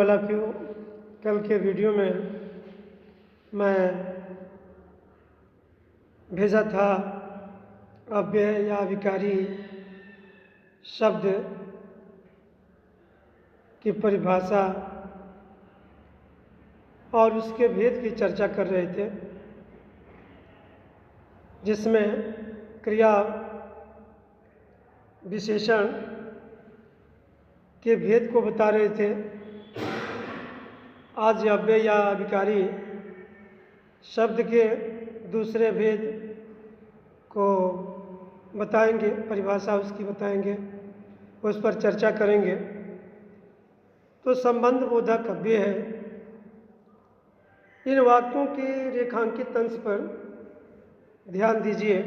हालांकि कल के वीडियो में मैं भेजा था अव्यय या विकारी शब्द की परिभाषा और उसके भेद की चर्चा कर रहे थे, जिसमें क्रिया विशेषण के भेद को बता रहे थे। आज अव्यय या विकारी शब्द के दूसरे भेद को बताएंगे, परिभाषा उसकी बताएंगे, उस पर चर्चा करेंगे। तो संबंध बोधक अव्यय है। इन वाक्यों के रेखांकित अंश पर ध्यान दीजिए।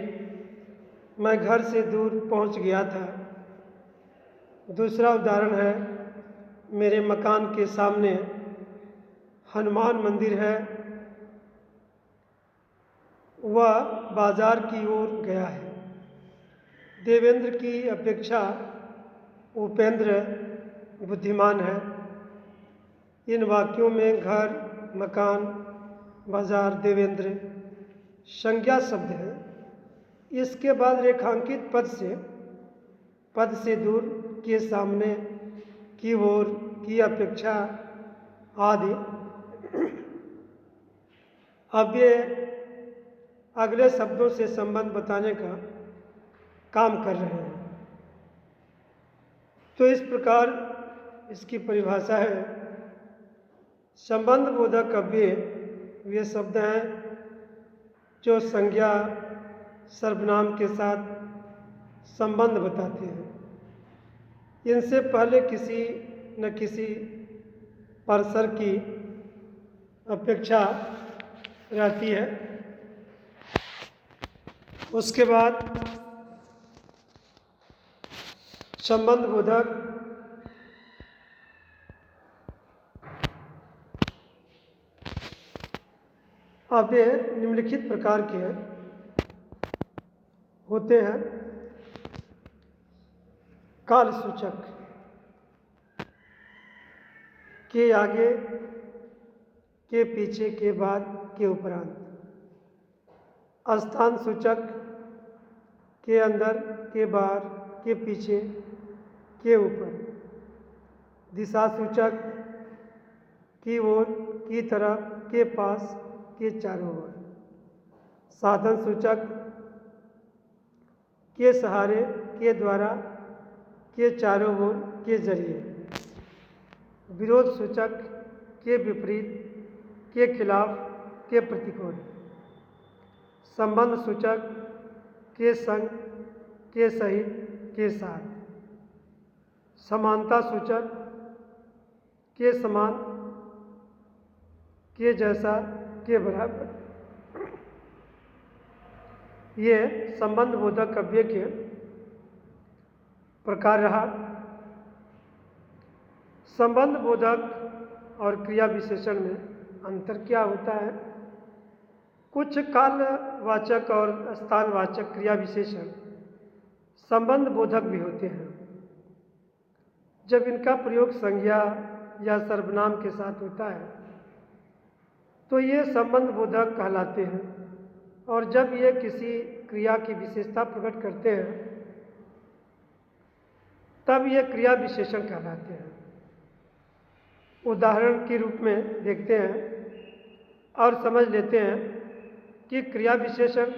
मैं घर से दूर पहुंच गया था। दूसरा उदाहरण है, मेरे मकान के सामने हनुमान मंदिर है, वह बाजार की ओर गया है। देवेंद्र की अपेक्षा उपेंद्र बुद्धिमान है। इन वाक्यों में घर, मकान, बाजार, देवेंद्र संज्ञा शब्द है। इसके बाद रेखांकित पद से दूर, के सामने, की ओर, की अपेक्षा आदि अव्यय अगले शब्दों से संबंध बताने का काम कर रहे हैं। तो इस प्रकार इसकी परिभाषा है। संबंध बोधक अव्यय वे शब्द हैं जो संज्ञा सर्वनाम के साथ संबंध बताते हैं। इनसे पहले किसी न किसी परसर की अपेक्षा रहती है। उसके बाद संबंध बोधक अव्यय निम्नलिखित प्रकार के होते हैं। काल सूचक, के आगे, के पीछे, के बाद, के उपरांत। स्थान सूचक, के अंदर, के बाहर, के पीछे, के ऊपर। दिशा सूचक, की ओर, की तरफ, के पास, के चारों ओर। साधन सूचक, के सहारे, के द्वारा, के चारों ओर, के जरिए। विरोध सूचक, के विपरीत, के खिलाफ, के प्रतिकूल। संबंध सूचक, के संग, के सहित, के साथ। समानता सूचक, के समान, के जैसा, के बराबर। ये संबंध बोधक अव्यय के प्रकार रहा। संबंध बोधक और क्रिया विशेषण में अंतर क्या होता है? कुछ कालवाचक और स्थानवाचक क्रिया विशेषण संबंध बोधक भी होते हैं। जब इनका प्रयोग संज्ञा या सर्वनाम के साथ होता है तो ये संबंध बोधक कहलाते हैं, और जब ये किसी क्रिया की विशेषता प्रकट करते हैं तब ये क्रिया विशेषण कहलाते हैं। उदाहरण के रूप में देखते हैं और समझ लेते हैं कि क्रिया विशेषण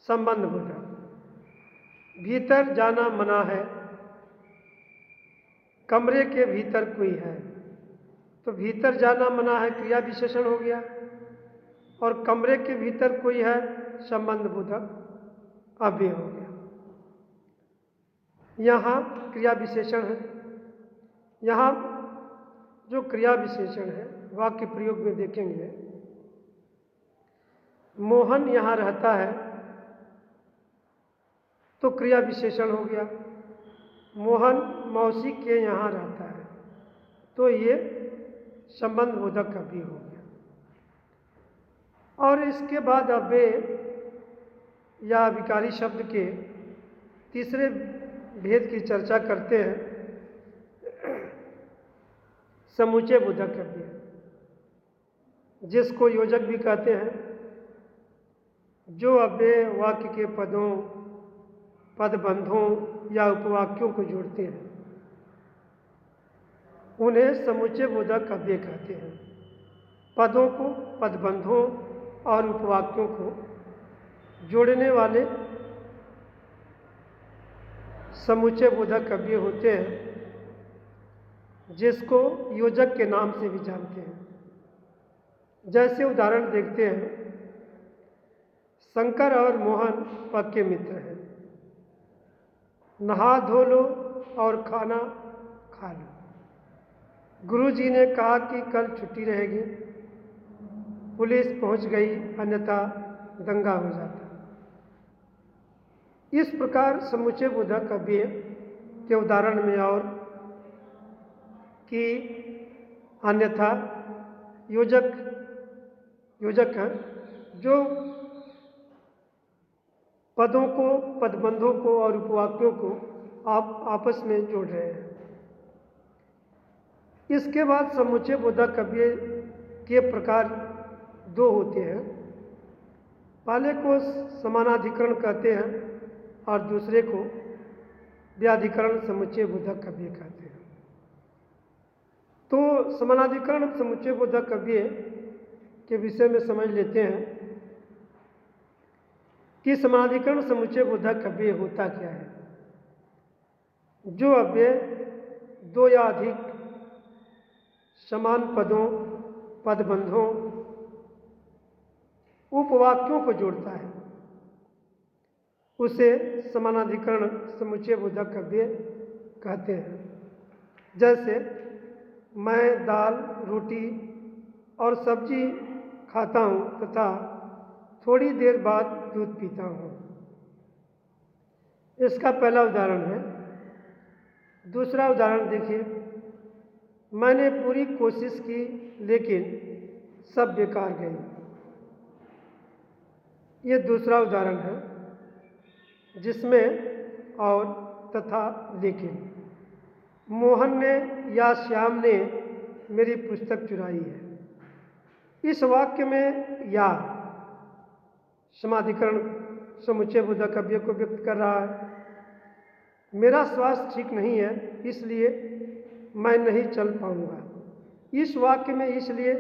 संबंध बोधक। भीतर जाना मना है, कमरे के भीतर कोई है, तो भीतर जाना मना है क्रिया विशेषण हो गया, और कमरे के भीतर कोई है संबंध बोधक अव्यय हो गया। यहाँ क्रिया विशेषण है। यहाँ जो क्रिया विशेषण है वाक्य प्रयोग में देखेंगे, मोहन यहाँ रहता है, तो क्रिया विशेषण हो गया। मोहन मौसी के यहाँ रहता है, तो ये संबंध बोधक अव्यय हो गया। और इसके बाद अव्यय या विकारी शब्द के तीसरे भेद की चर्चा करते हैं। समूचे बोधक काव्य, जिसको योजक भी कहते हैं, जो अव्यय वाक्य के पदों, पदबंधों या उपवाक्यों को जोड़ते हैं, उन्हें समुच्चय बोधक काव्य कहते हैं। पदों को, पदबंधों और उपवाक्यों को जोड़ने वाले समुच्चय बोधक काव्य होते हैं, जिसको योजक के नाम से भी जानते हैं। जैसे उदाहरण देखते हैं, शंकर और मोहन पक्के मित्र हैं। नहा धो लो और खाना खा लो। गुरुजी ने कहा कि कल छुट्टी रहेगी। पुलिस पहुंच गई, अन्यथा दंगा हो जाता। इस प्रकार समुच्चय बोधक काव्य के उदाहरण में और कि अन्यथा योजक है, जो पदों को, पदबंधों को और उपवाक्यों को आप आपस में जोड़ रहे हैं। इसके बाद समुच्चय बोधक काव्य के प्रकार दो होते हैं। पहले को समानाधिकरण कहते हैं और दूसरे को व्याधिकरण समुच्चय बोधक काव्य कहते हैं। तो समानाधिकरण समुच्चय बोधक काव्य के विषय में समझ लेते हैं कि समानाधिकरण समुच्चय बोधक काव्य होता क्या है। जो अव्यय दो या अधिक समान पदों, पदबंधों, उपवाक्यों को जोड़ता है, उसे समानाधिकरण समुच्चय बोधक काव्य कहते हैं। जैसे मैं दाल, रोटी और सब्जी खाता हूँ तथा थोड़ी देर बाद दूध पीता हूँ। इसका पहला उदाहरण है। दूसरा उदाहरण देखिए, मैंने पूरी कोशिश की लेकिन सब बेकार गई। ये दूसरा उदाहरण है, जिसमें और तथा लेकिन मोहन ने या श्याम ने मेरी पुस्तक चुराई है। इस वाक्य में या समाधिकरण समुच्चय बोधक काव्य को व्यक्त कर रहा है। मेरा स्वास्थ्य ठीक नहीं है, इसलिए मैं नहीं चल पाऊंगा। इस वाक्य में इसलिए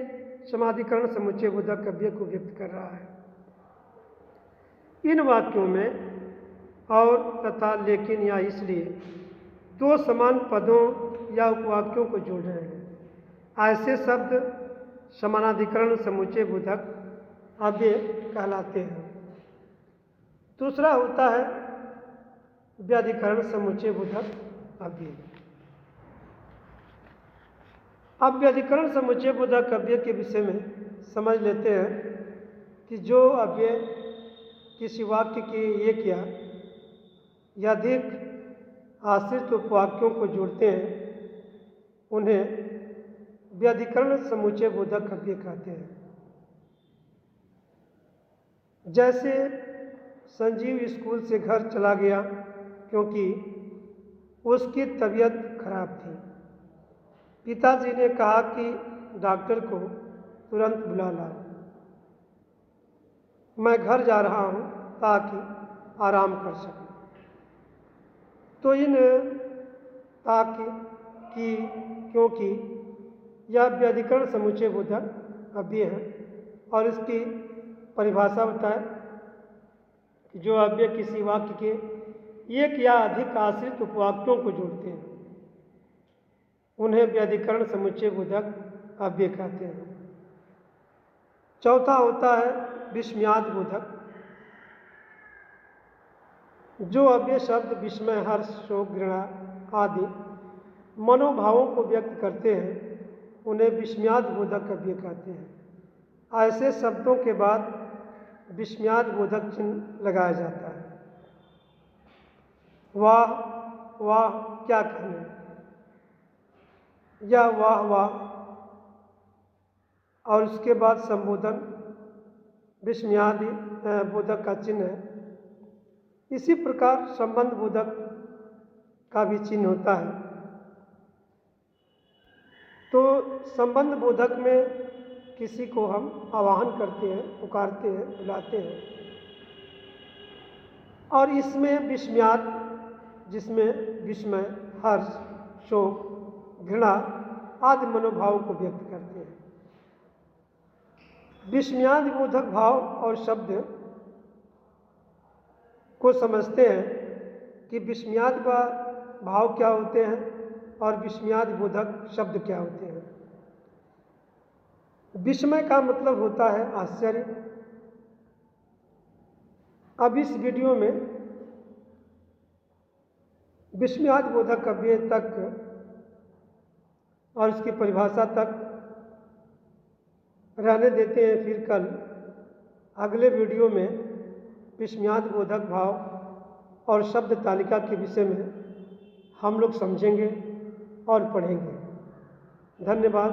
समाधिकरण समुच्चय बोधक काव्य को व्यक्त कर रहा है। इन वाक्यों में और तथा लेकिन या इसलिए दो समान पदों या उपवाक्यों को जोड़ रहे हैं। ऐसे शब्द समानाधिकरण समुच्चय बोधक काव्य कहलाते हैं। दूसरा होता है व्याधिकरण समुच्चय बोधक काव्य। अब व्याधिकरण समुच्चय बोधक काव्य के विषय में समझ लेते हैं कि जो अव्यय किसी वाक्य के एक या अधिक आश्रित उपवाक्यों को जोड़ते हैं, उन्हें व्याधिकरण समुच्चय बोधक काव्य कहते हैं। जैसे संजीव स्कूल से घर चला गया क्योंकि उसकी तबीयत खराब थी। पिताजी ने कहा कि डॉक्टर को तुरंत बुला लाओ। मैं घर जा रहा हूँ ताकि आराम कर सकूं। तो इन ताकि, की, क्योंकि यह व्याधिकरण समुच्चय बोधक काव्य है और इसकी परिभाषा होता है कि जो अव्यय किसी वाक्य के एक या अधिक आश्रित उपवाक्यों को जोड़ते हैं, उन्हें व्याधिकरण समुच्चय बोधक काव्य कहते हैं। चौथा होता है विस्मयाद बोधक। जो अव्यय शब्द विस्मय, हर्ष, शोक, घृणा आदि मनोभावों को व्यक्त करते हैं, उन्हें विस्मयाद बोधक काव्य कहते हैं। ऐसे शब्दों के बाद विस्मयाद बोधक चिन्ह लगाया जाता है। वाह वाह क्या कहने, या वाह वाह, और उसके बाद संबोधन विस्मयादि बोधक का चिन्ह है। इसी प्रकार संबंध बोधक का भी चिन्ह होता है। तो संबंध बोधक में किसी को हम आवाहन करते हैं, पुकारते हैं, बुलाते हैं, और इसमें विस्मयाद, जिसमें विस्मय, हर्ष, शोक, घृणा आदि मनोभाव को व्यक्त करते हैं। विस्मयाद बोधक भाव और शब्द को समझते हैं कि विस्मयाद भाव क्या होते हैं और विस्मयाद बोधक शब्द क्या होते हैं। विस्मय का मतलब होता है आश्चर्य। अब इस वीडियो में विस्मयाद बोधक अव्यय तक और इसकी परिभाषा तक रहने देते हैं। फिर कल अगले वीडियो में विस्मयाद बोधक भाव और शब्द तालिका के विषय में हम लोग समझेंगे और पढ़ेंगे। धन्यवाद।